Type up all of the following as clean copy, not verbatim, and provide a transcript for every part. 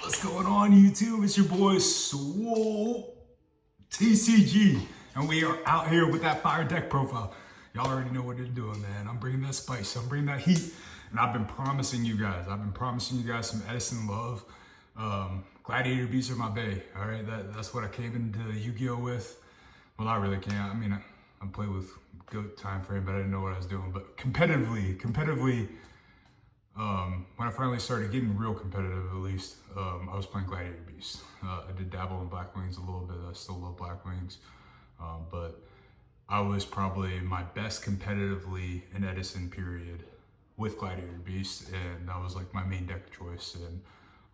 What's going on, YouTube? It's your boy Swole TCG, and we are out here with that fire deck profile. Y'all already know what they're doing, man. I'm bringing that spice, I'm bringing that heat, and I've been promising you guys some Edison love. Gladiator beasts are my bae. All right, that's what I came into Yu-Gi-Oh with. Well, I really can't. I mean, I play with GOAT time frame, but I didn't know what I was doing. But competitively. When I finally started getting real competitive, at least, I was playing Gladiator Beast. I did dabble in Black Wings a little bit. I still love Black Wings. But I was probably my best competitively in Edison period with Gladiator Beast. And that was like my main deck of choice. And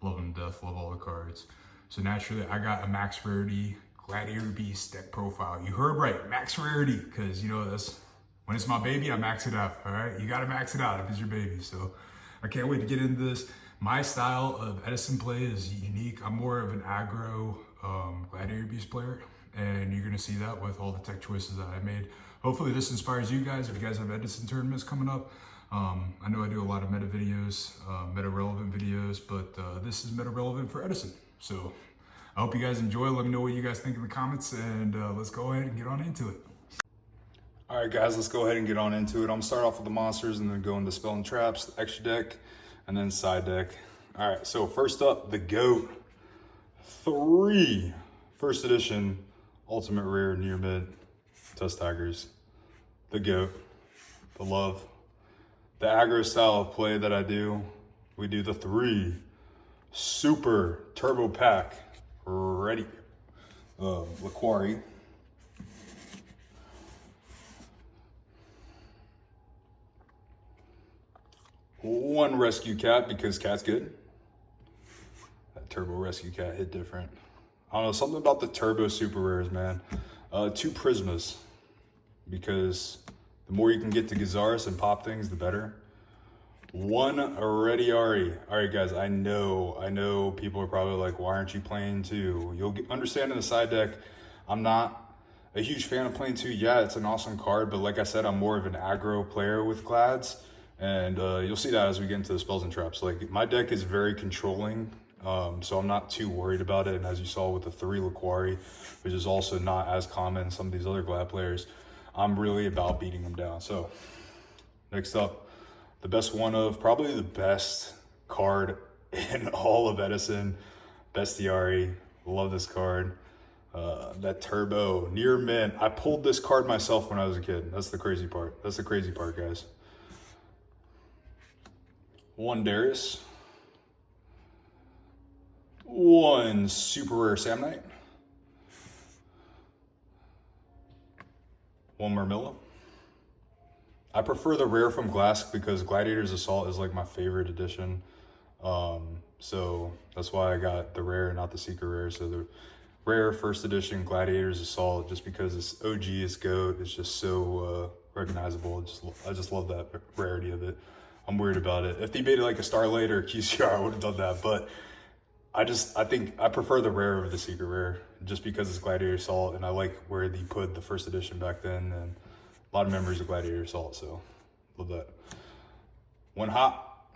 love them to death, love all the cards. So naturally, I got a max rarity Gladiator Beast deck profile. You heard right, max rarity. Because, you know, that's when it's my baby, I max it out. All right, you got to max it out if it's your baby. So I can't wait to get into this. My style of Edison play is unique. I'm more of an aggro Gladiator Beast player, and you're gonna see that with all the tech choices that I made. Hopefully this inspires you guys if you guys have Edison tournaments coming up. I know I do a lot of meta videos, meta relevant videos, but this is meta relevant for Edison. So I hope you guys enjoy. Let me know what you guys think in the comments, and let's go ahead and get on into it. All right, guys, let's go ahead and get on into it. I'm gonna start off with the monsters and then go into spell and traps, the extra deck, and then side deck. All right, so first up, the GOAT 3 first edition ultimate rare near mid Tusk Tigers. The GOAT, the love, the aggro style of play that I do. We do the 3 super turbo pack ready. Laquari. One rescue cat because cat's good. That turbo rescue cat hit different. I don't know, something about the turbo super rares, man. 2 prismas because the more you can get to Gazaris and pop things, the better. 1 Rediari. All right, guys, I know people are probably like, why aren't you playing 2? You'll understand in the side deck, I'm not a huge fan of playing 2. Yeah, it's an awesome card, but like I said, I'm more of an aggro player with Glads. And you'll see that as we get into the spells and traps. Like, my deck is very controlling, so I'm not too worried about it. And as you saw with the 3 Laquari, which is also not as common as some of these other Glad players, I'm really about beating them down. So next up, the best one of probably the best card in all of Edison, Bestiari. Love this card. That turbo near mint. I pulled this card myself when I was a kid. That's the crazy part. That's the crazy part, guys. 1 Darius, 1 super rare Samnite, 1 Marmilla. I prefer the rare from Glass because Gladiator's Assault is like my favorite edition. So that's why I got the rare and not the secret rare. So the rare first edition Gladiator's Assault, just because it's OG, it's GOAT, it's just so recognizable. I just love that rarity of it. I'm worried about it. If they made it like a Starlight or a QCR, I would have done that. But I think I prefer the rare over the secret rare just because it's Gladiator Assault, and I like where they put the first edition back then, and a lot of memories of Gladiator Assault, so love that. 1 Hop,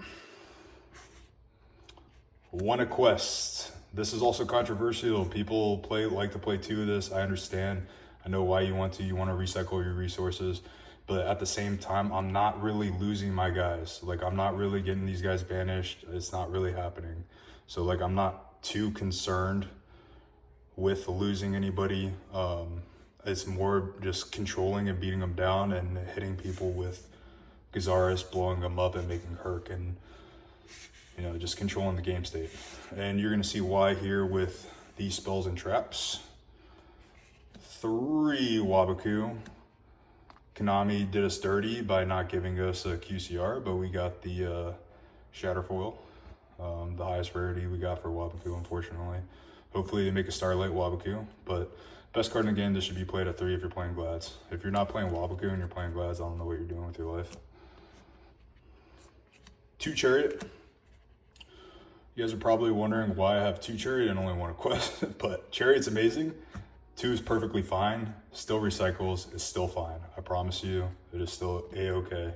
1 A Quest. This is also controversial. People like to play 2 of this. I understand. I know why you want to. You want to recycle your resources. But at the same time, I'm not really losing my guys. Like, I'm not really getting these guys banished. It's not really happening. So, like, I'm not too concerned with losing anybody. It's more just controlling and beating them down and hitting people with Gazaris, blowing them up and making Herc, and, you know, just controlling the game state. And you're going to see why here with these spells and traps. 3 Wabaku. Konami did us dirty by not giving us a QCR, but we got the Shatterfoil, the highest rarity we got for Wabaku, unfortunately. Hopefully they make a Starlight Wabaku, but best card in the game, this should be played at 3 if you're playing Glads. If you're not playing Wabaku and you're playing Glads, I don't know what you're doing with your life. 2 Chariot. You guys are probably wondering why I have 2 Chariot and only 1 A Quest, but Chariot's amazing. 2 is perfectly fine, still recycles, it's still fine. I promise you, it is still A-okay.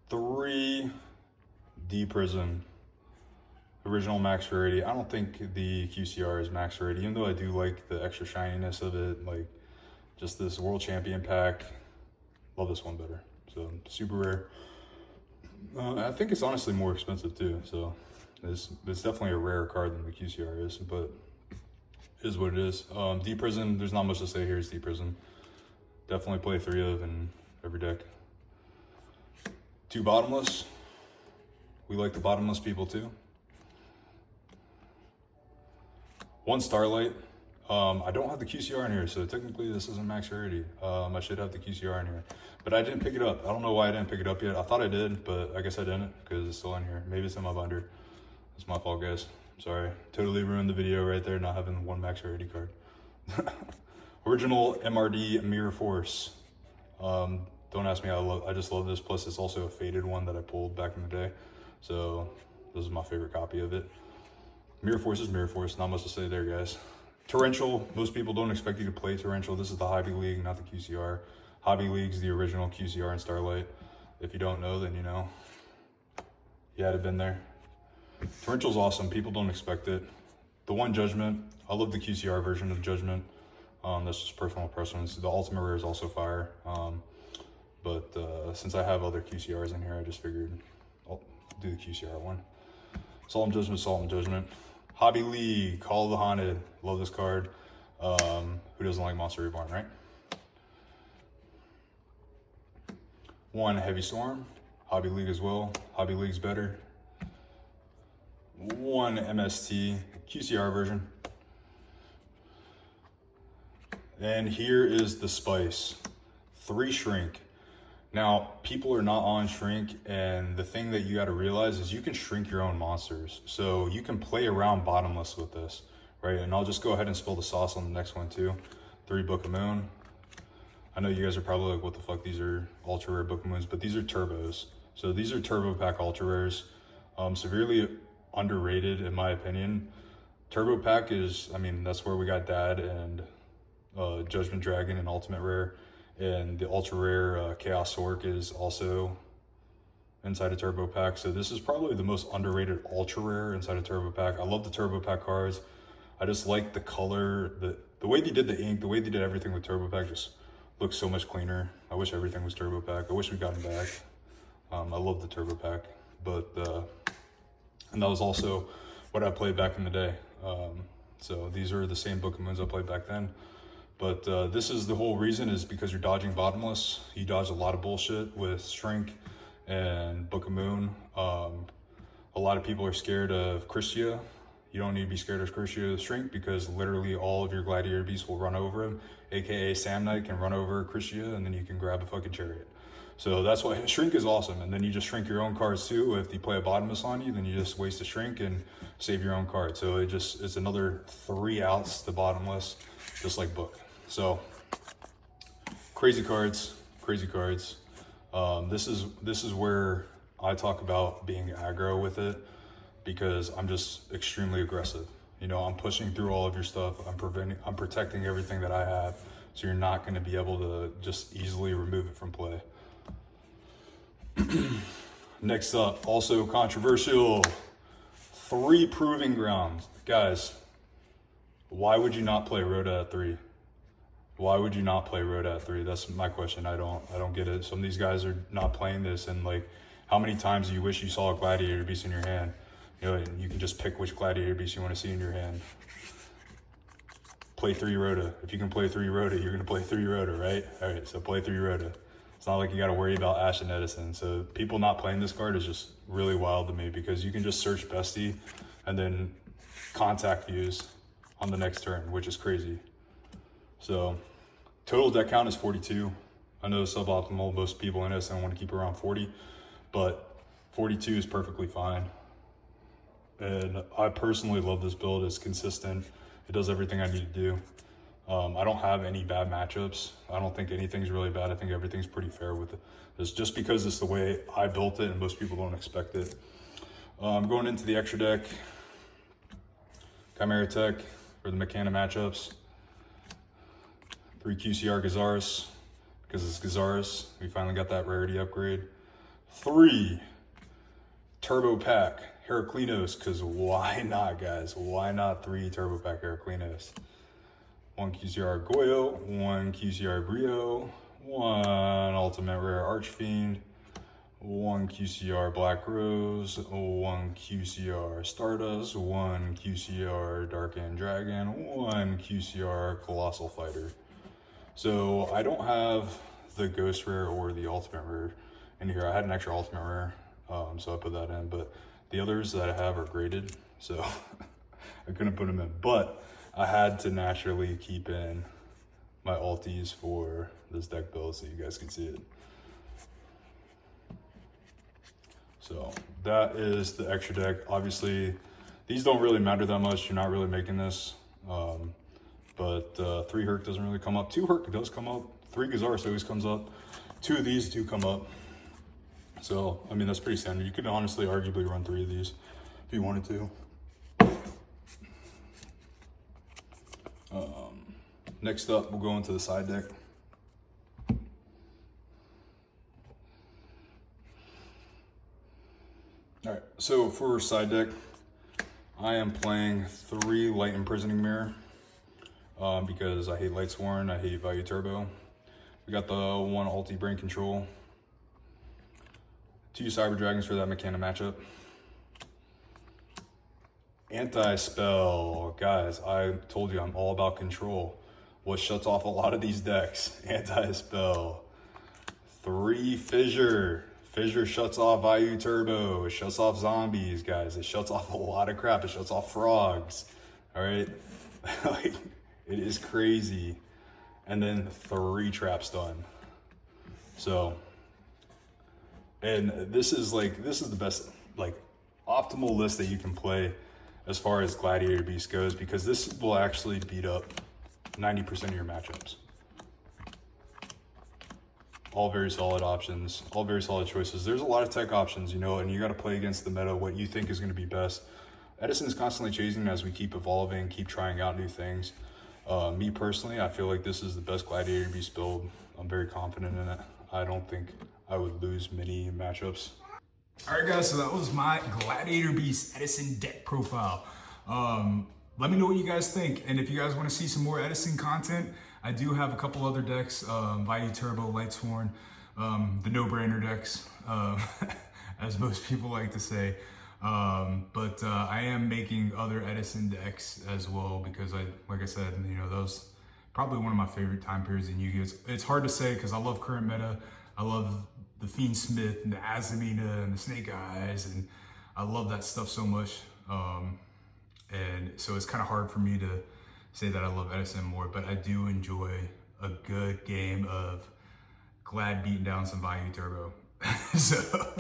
3 D Prism, original max rarity. I don't think the QCR is max rarity, even though I do like the extra shininess of it. Like just this world champion pack. Love this one better. So super rare. I think it's honestly more expensive too. So it's definitely a rarer card than the QCR is, but it is what it is. D Prism, there's not much to say here. It's D Prism. Definitely play 3 of in every deck. 2 bottomless. We like the bottomless people too. 1 Starlight. I don't have the QCR in here, so technically this isn't max rarity. I should have the QCR in here, but I didn't pick it up. I don't know why I didn't pick it up yet. I thought I did, but I guess I didn't because it's still in here. Maybe it's in my binder. It's my fault, guys. Sorry. Totally ruined the video right there, not having 1 max rarity card. Original MRD Mirror Force. Don't ask me. I just love this. Plus, it's also a faded one that I pulled back in the day. So this is my favorite copy of it. Mirror Force is Mirror Force. Not much to say there, guys. Torrential. Most people don't expect you to play Torrential. This is the Hobby League, not the QCR. Hobby League's the original QCR and Starlight. If you don't know, then you know. You had to been there. Torrential's awesome. People don't expect it. The one Judgment. I love the QCR version of Judgment. That's just personal preference. The Ultimate Rare is also fire. But since I have other QCRs in here, I just figured I'll do the QCR one. Solemn Judgment, Solemn Judgment. Hobby League, Call of the Haunted. Love this card. Who doesn't like Monster Reborn, right? 1 Heavy Storm. Hobby League as well. Hobby League's better. 1 MST, QCR version. And here is the Spice. 3 Shrink. Now, people are not on Shrink, and the thing that you got to realize is you can shrink your own monsters. So you can play around bottomless with this, right? And I'll just go ahead and spill the sauce on the next one too. 3 Book of Moon. I know you guys are probably like, what the fuck, these are ultra rare Book of Moons, but these are turbos. So these are turbo pack ultra rares. Severely underrated in my opinion. Turbo pack is, I mean, that's where we got Dad and Judgment Dragon and Ultimate Rare. And the ultra rare Chaos Orc is also inside a turbo pack. So this is probably the most underrated ultra rare inside a turbo pack. I love the turbo pack cards. I just like the color, the way they did the ink, the way they did everything with turbo pack just looks so much cleaner. I wish everything was turbo pack. I wish we got them back. I love the turbo pack, but and that was also what I played back in the day. So these are the same Book of Moons I played back then. But this is the whole reason, is because you're dodging bottomless. You dodge a lot of bullshit with Shrink and Book of Moon. A lot of people are scared of Christia. You don't need to be scared of Christia Shrink because literally all of your Gladiator beasts will run over him, aka Sam Knight can run over Christia and then you can grab a fucking chariot. So that's why Shrink is awesome. And then you just shrink your own cards too. If you play a bottomless on you, then you just waste a Shrink and save your own card. So it's another 3 outs to bottomless, just like Book. So crazy cards, crazy cards. This is where I talk about being aggro with it, because I'm just extremely aggressive. You know, I'm pushing through all of your stuff. I'm protecting everything that I have. So you're not going to be able to just easily remove it from play. Next up, also controversial, 3 Proving Grounds. Guys, why would you not play Rhoda at 3? Why would you not play Rhoda at 3? That's my question. I don't get it. Some of these guys are not playing this, and like, how many times do you wish you saw a Gladiator beast in your hand? You know, and you can just pick which Gladiator beast you want to see in your hand. Play 3 Rhoda. If you can play 3 Rhoda, you're gonna play 3 Rhoda, right? All right, so play 3 Rhoda. It's not like you got to worry about Ash and Edison. So people not playing this card is just really wild to me, because you can just search Bestie and then contact views on the next turn, which is crazy. So total deck count is 42. I know suboptimal. Most people in Edison want to keep around 40, but 42 is perfectly fine. And I personally love this build. It's consistent. It does everything I need to do. I don't have any bad matchups. I don't think anything's really bad. I think everything's pretty fair with it. It's just because it's the way I built it and most people don't expect it. I'm going into the extra deck. Chimera Tech for the Mechana matchups. 3 QCR Gazaris, because it's Gazaris. We finally got that rarity upgrade. 3 Turbo Pack Heraclinos, because why not, guys? Why not 3 Turbo Pack Heraclinos? 1 QCR Goyo, 1 QCR Brio, 1 Ultimate Rare Archfiend, 1 QCR Black Rose, 1 QCR Stardust, 1 QCR Dark End Dragon, 1 QCR Colossal Fighter. So I don't have the Ghost Rare or the Ultimate Rare in here. I had an extra Ultimate Rare, so I put that in, but the others that I have are graded, so I couldn't put them in. But I had to naturally keep in my ulties for this deck build so you guys can see it. So that is the extra deck. Obviously, these don't really matter that much. You're not really making this. But 3 Herc doesn't really come up. 2 Herc does come up. 3 Gazarus always comes up. 2 of these do come up. So, I mean, that's pretty standard. You could honestly arguably run 3 of these if you wanted to. Next up, we'll go into the side deck. All right, so for side deck, I am playing 3 Light Imprisoning Mirror because I hate Lightsworn, I hate Value Turbo. We got the 1 Ulti Brain Control, 2 Cyber Dragons for that Mechana matchup. Anti-spell, guys, I told you I'm all about control. What shuts off a lot of these decks? Anti-spell. 3 Fissure. Fissure shuts off Value Turbo. It shuts off zombies, guys. It shuts off a lot of crap. It shuts off frogs. All right, like, it is crazy. And then 3 Trap Stun. So, and this is the best, like, optimal list that you can play as far as Gladiator Beast goes, because this will actually beat up 90% of your matchups. All very solid options, all very solid choices. There's a lot of tech options, you know, and you got to play against the meta, what you think is going to be best. Edison is constantly changing as we keep evolving, keep trying out new things. Me personally, I feel like this is the best Gladiator Beast build. I'm very confident in it. I don't think I would lose many matchups. All right, guys, so that was my Gladiator Beast Edison deck profile. Let me know what you guys think. And if you guys want to see some more Edison content, I do have a couple other decks, Value Turbo, Lightsworn, the no-brainer decks, as most people like to say. But I am making other Edison decks as well because like I said, you know, those probably one of my favorite time periods in Yu-Gi-Oh! It's hard to say because I love current meta. I love the Fiend Smith and the Azamina and the Snake Eyes, and I love that stuff so much. And so it's kind of hard for me to say that I love Edison more, but I do enjoy a good game of Glad beating down some Value Turbo. So,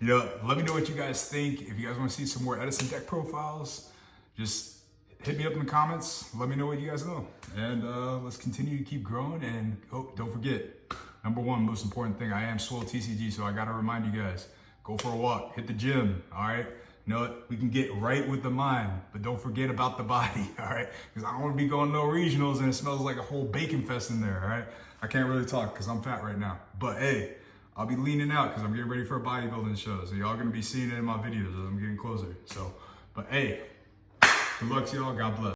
you know, let me know what you guys think. If you guys want to see some more Edison deck profiles, just hit me up in the comments. Let me know what you guys know. And let's continue to keep growing. And oh, don't forget, number 1 most important thing, I am Swole TCG, so I got to remind you guys, go for a walk, hit the gym, all right? You know what? We can get right with the mind, but don't forget about the body, all right? Because I don't want to be going to no regionals and it smells like a whole bacon fest in there, all right? I can't really talk because I'm fat right now. But hey, I'll be leaning out because I'm getting ready for a bodybuilding show. So y'all going to be seeing it in my videos as I'm getting closer. So, but hey, good luck to y'all. God bless.